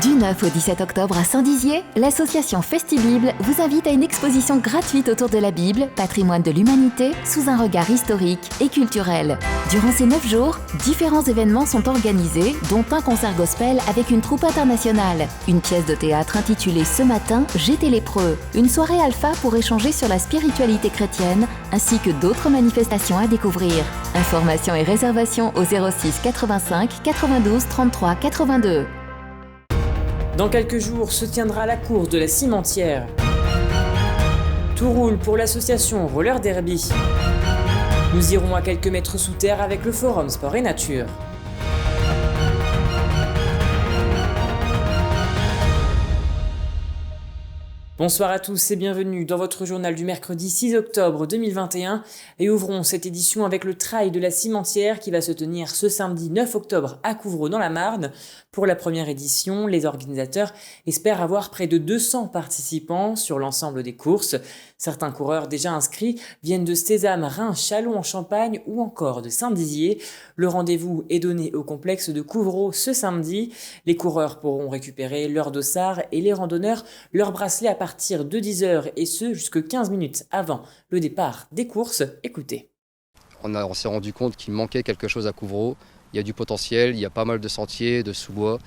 Du 9 au 17 octobre à Saint-Dizier, l'association Festi-Bible vous invite à une exposition gratuite autour de la Bible, patrimoine de l'humanité, sous un regard historique et culturel. Durant ces 9 jours, différents événements sont organisés, dont un concert gospel avec une troupe internationale, une pièce de théâtre intitulée Ce matin, j'étais lépreux, une soirée alpha pour échanger sur la spiritualité chrétienne, ainsi que d'autres manifestations à découvrir. Informations et réservations au 06 85 92 33 82. Dans quelques jours se tiendra la course de la Cimentière. Tout roule pour l'association Roller Derby. Nous irons à quelques mètres sous terre avec le forum Sport et Nature. Bonsoir à tous et bienvenue dans votre journal du mercredi 6 octobre 2021 et ouvrons cette édition avec le trail de la Cimentière qui va se tenir ce samedi 9 octobre à Couvrot dans la Marne. Pour la première édition, les organisateurs espèrent avoir près de 200 participants sur l'ensemble des courses. Certains coureurs déjà inscrits viennent de Sésame, Reims, Châlons en Champagne ou encore de Saint-Dizier. Le rendez-vous est donné au complexe de Couvrot ce samedi. Les coureurs pourront récupérer leur dossard et les randonneurs leur bracelet à partir de 10h et ce jusque 15 minutes avant le départ des courses. Écoutez. On s'est rendu compte qu'il manquait quelque chose à Couvrot. Il y a du potentiel, il y a pas mal de sentiers, de sous-bois,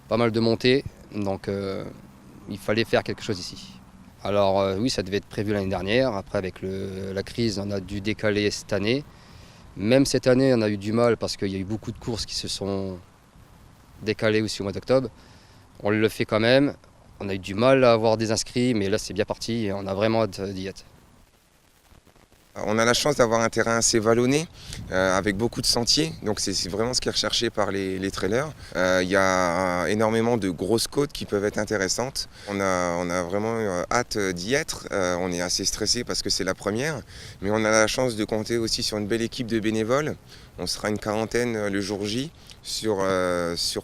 pas mal de montées, donc il fallait faire quelque chose ici. Alors oui, ça devait être prévu l'année dernière, après avec la crise on a dû décaler cette année. Même cette année on a eu du mal parce qu'il y a eu beaucoup de courses qui se sont décalées aussi au mois d'octobre. On le fait quand même, on a eu du mal à avoir des inscrits, mais là c'est bien parti et on a vraiment hâte d'y être. On a la chance d'avoir un terrain assez vallonné, avec beaucoup de sentiers, donc c'est vraiment ce qui est recherché par les trailers. Il y a énormément de grosses côtes qui peuvent être intéressantes. On a vraiment hâte d'y être, on est assez stressé parce que c'est la première, mais on a la chance de compter aussi sur une belle équipe de bénévoles. On sera une quarantaine le jour J sur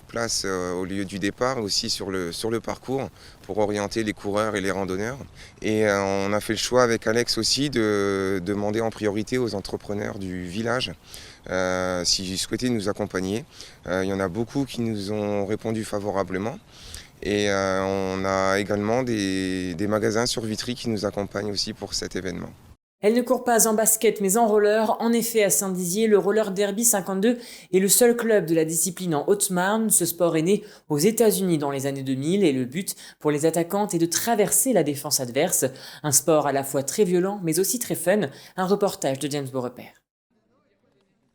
place au lieu du départ, aussi sur le parcours pour orienter les coureurs et les randonneurs. Et on a fait le choix avec Alex aussi de demander en priorité aux entrepreneurs du village s'ils souhaitaient nous accompagner. Il y en a beaucoup qui nous ont répondu favorablement. Et on a également des magasins sur Vitry qui nous accompagnent aussi pour cet événement. Elle ne court pas en basket mais en roller. En effet, à Saint-Dizier, le Roller Derby 52 est le seul club de la discipline en Haute-Marne. Ce sport est né aux États-Unis dans les années 2000 et le but pour les attaquantes est de traverser la défense adverse. Un sport à la fois très violent mais aussi très fun. Un reportage de James Beaurepaire.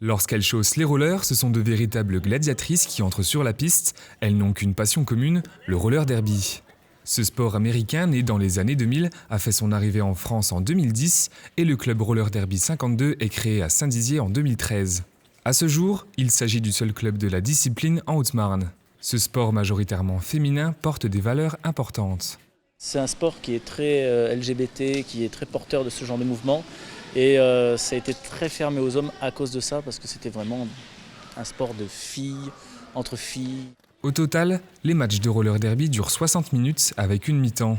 Lorsqu'elles chaussent les rollers, ce sont de véritables gladiatrices qui entrent sur la piste. Elles n'ont qu'une passion commune, le roller derby. Ce sport américain, né dans les années 2000, a fait son arrivée en France en 2010 et le club Roller Derby 52 est créé à Saint-Dizier en 2013. À ce jour, il s'agit du seul club de la discipline en Haute-Marne. Ce sport majoritairement féminin porte des valeurs importantes. C'est un sport qui est très LGBT, qui est très porteur de ce genre de mouvement et ça a été très fermé aux hommes à cause de ça parce que c'était vraiment un sport de filles, entre filles. Au total, les matchs de roller derby durent 60 minutes avec une mi-temps.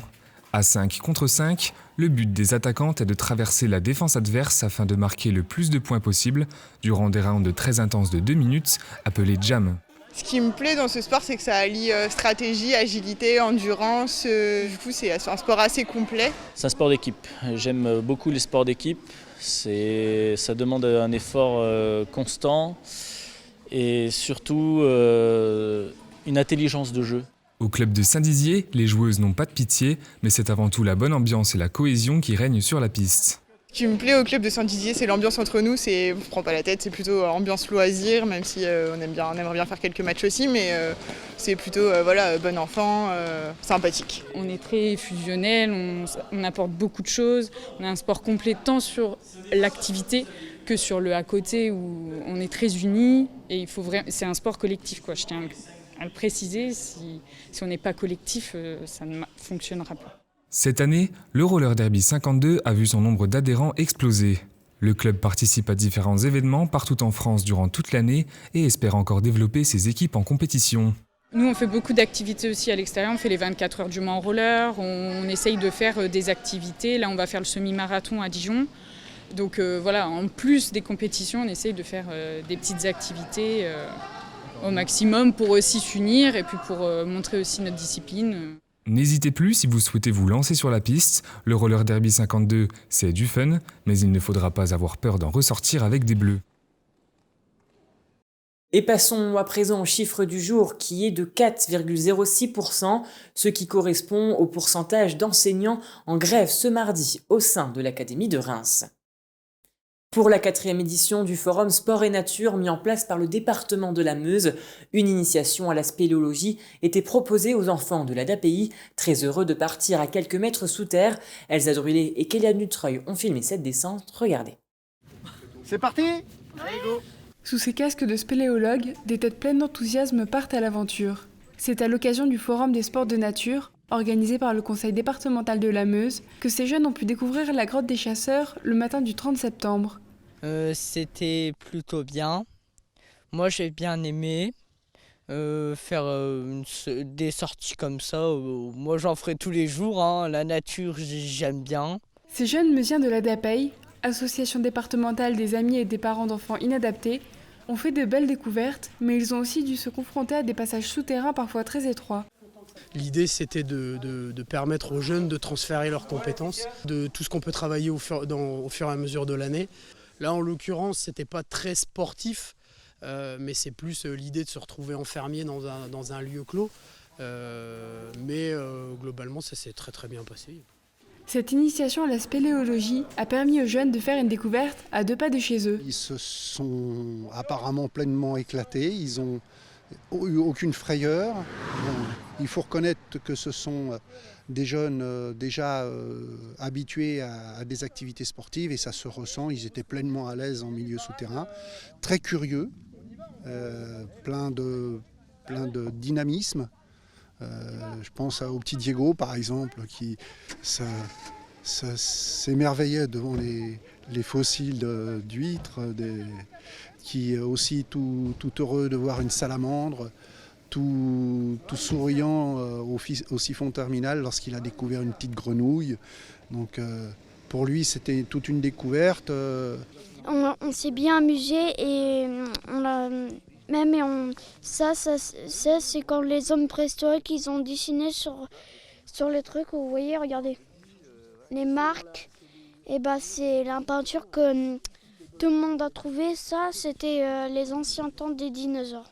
À 5 contre 5, le but des attaquantes est de traverser la défense adverse afin de marquer le plus de points possible durant des rounds très intenses de 2 minutes, appelés jam. Ce qui me plaît dans ce sport, c'est que ça allie stratégie, agilité, endurance. Du coup, c'est un sport assez complet. C'est un sport d'équipe. J'aime beaucoup les sports d'équipe. Ça demande un effort constant et surtout une intelligence de jeu. Au club de Saint-Dizier, les joueuses n'ont pas de pitié, mais c'est avant tout la bonne ambiance et la cohésion qui règnent sur la piste. Ce qui me plaît au club de Saint-Dizier, c'est l'ambiance entre nous, on ne se prend pas la tête, c'est plutôt ambiance loisir, même si on aimerait bien faire quelques matchs aussi, mais c'est plutôt bon enfant, sympathique. On est très fusionnel, on apporte beaucoup de choses, on a un sport complet tant sur l'activité que sur le à côté où on est très unis et c'est un sport collectif, quoi. Je tiens à le préciser, si on n'est pas collectif, ça ne fonctionnera pas. Cette année, le Roller Derby 52 a vu son nombre d'adhérents exploser. Le club participe à différents événements partout en France durant toute l'année et espère encore développer ses équipes en compétition. Nous, on fait beaucoup d'activités aussi à l'extérieur. On fait les 24 heures du Mans en roller, on essaye de faire des activités. Là, on va faire le semi-marathon à Dijon. Donc en plus des compétitions, on essaye de faire des petites activités au maximum pour aussi s'unir et puis pour montrer aussi notre discipline. N'hésitez plus si vous souhaitez vous lancer sur la piste. Le roller derby 52, c'est du fun, mais il ne faudra pas avoir peur d'en ressortir avec des bleus. Et passons à présent au chiffre du jour qui est de 4,06%, ce qui correspond au pourcentage d'enseignants en grève ce mardi au sein de l'Académie de Reims. Pour la 4e édition du Forum Sport et Nature mis en place par le département de la Meuse, une initiation à la spéléologie était proposée aux enfants de l'ADAPI, très heureux de partir à quelques mètres sous terre. Elsa Drulé et Kéliane Dutreuil ont filmé cette descente, regardez. C'est parti. Allez, go. Sous ces casques de spéléologues, des têtes pleines d'enthousiasme partent à l'aventure. C'est à l'occasion du Forum des sports de nature, organisé par le conseil départemental de la Meuse, que ces jeunes ont pu découvrir la grotte des chasseurs le matin du 30 septembre. C'était plutôt bien. Moi j'ai bien aimé faire des sorties comme ça. Moi j'en ferai tous les jours, hein. La nature j'aime bien. Ces jeunes meusiens de l'ADAPEI, Association départementale des amis et des parents d'enfants inadaptés, ont fait de belles découvertes, mais ils ont aussi dû se confronter à des passages souterrains parfois très étroits. L'idée, c'était de permettre aux jeunes de transférer leurs compétences, de tout ce qu'on peut travailler au fur et à mesure de l'année. Là, en l'occurrence, c'était pas très sportif, mais c'est plus l'idée de se retrouver enfermé dans un lieu clos. Mais globalement, ça s'est très très bien passé. Cette initiation à la spéléologie a permis aux jeunes de faire une découverte à 2 pas de chez eux. Ils se sont apparemment pleinement éclatés, ils n'ont eu aucune frayeur. Bon, il faut reconnaître que ce sont des jeunes déjà habitués à des activités sportives et ça se ressent, ils étaient pleinement à l'aise en milieu souterrain, très curieux, plein de dynamisme. Je pense au petit Diego par exemple qui s'émerveillait devant les fossiles d'huîtres, qui est aussi tout heureux de voir une salamandre, tout souriant au siphon terminal lorsqu'il a découvert une petite grenouille. Donc pour lui c'était toute une découverte. On s'est bien amusé et on a... Ça c'est quand les hommes préhistoriques ils ont dessiné sur les trucs, vous voyez, regardez. Les marques, et c'est la peinture que tout le monde a trouvée. Ça, c'était les anciens temps des dinosaures.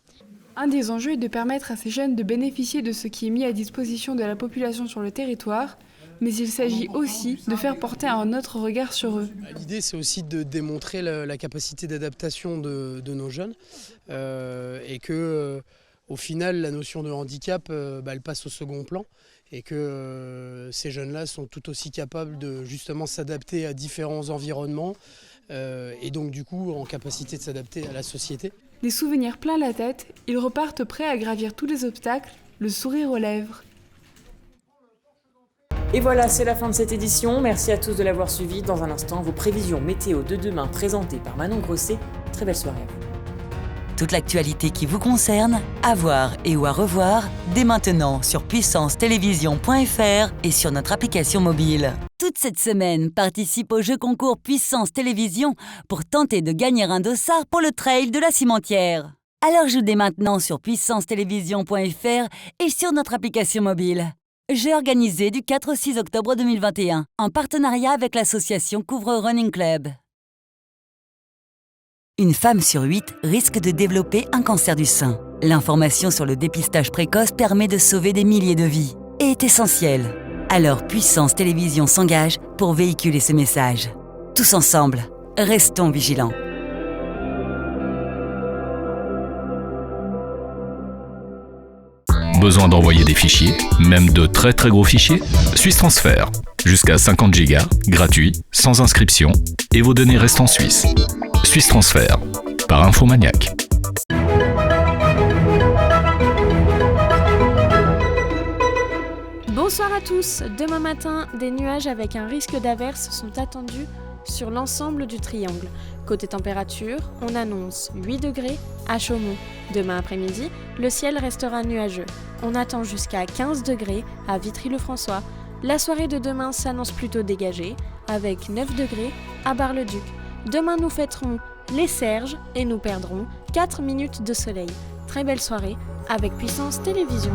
Un des enjeux est de permettre à ces jeunes de bénéficier de ce qui est mis à disposition de la population sur le territoire, mais il s'agit aussi de faire porter un autre regard sur eux. L'idée, c'est aussi de démontrer la capacité d'adaptation de nos jeunes et que, au final, la notion de handicap, elle passe au second plan et que ces jeunes-là sont tout aussi capables de justement s'adapter à différents environnements et donc du coup en capacité de s'adapter à la société. Des souvenirs plein la tête, ils repartent prêts à gravir tous les obstacles, le sourire aux lèvres. Et voilà, c'est la fin de cette édition. Merci à tous de l'avoir suivi. Dans un instant, vos prévisions météo de demain présentées par Manon Grosset. Très belle soirée à vous. Toute l'actualité qui vous concerne, à voir et ou à revoir, dès maintenant sur puissancetélévision.fr et sur notre application mobile. Toute cette semaine, participe au jeu concours Puissance Télévision pour tenter de gagner un dossard pour le trail de la Cimentière. Alors joue dès maintenant sur puissancetélévision.fr et sur notre application mobile. Jeu organisé du 4 au 6 octobre 2021, en partenariat avec l'association Couvre Running Club. Une femme sur 8 risque de développer un cancer du sein. L'information sur le dépistage précoce permet de sauver des milliers de vies et est essentielle. Alors Puissance Télévision s'engage pour véhiculer ce message. Tous ensemble, restons vigilants. Besoin d'envoyer des fichiers, même de très très gros fichiers? Suisse Transfert. Jusqu'à 50 Go, gratuit, sans inscription, et vos données restent en Suisse. Suisse Transfert, par Infomaniac. Bonsoir à tous. Demain matin, des nuages avec un risque d'averse sont attendus sur l'ensemble du triangle. Côté température, on annonce 8 degrés à Chaumont. Demain après-midi, le ciel restera nuageux. On attend jusqu'à 15 degrés à Vitry-le-François. La soirée de demain s'annonce plutôt dégagée, avec 9 degrés à Bar-le-Duc. Demain, nous fêterons les Serges et nous perdrons 4 minutes de soleil. Très belle soirée avec Puissance Télévision.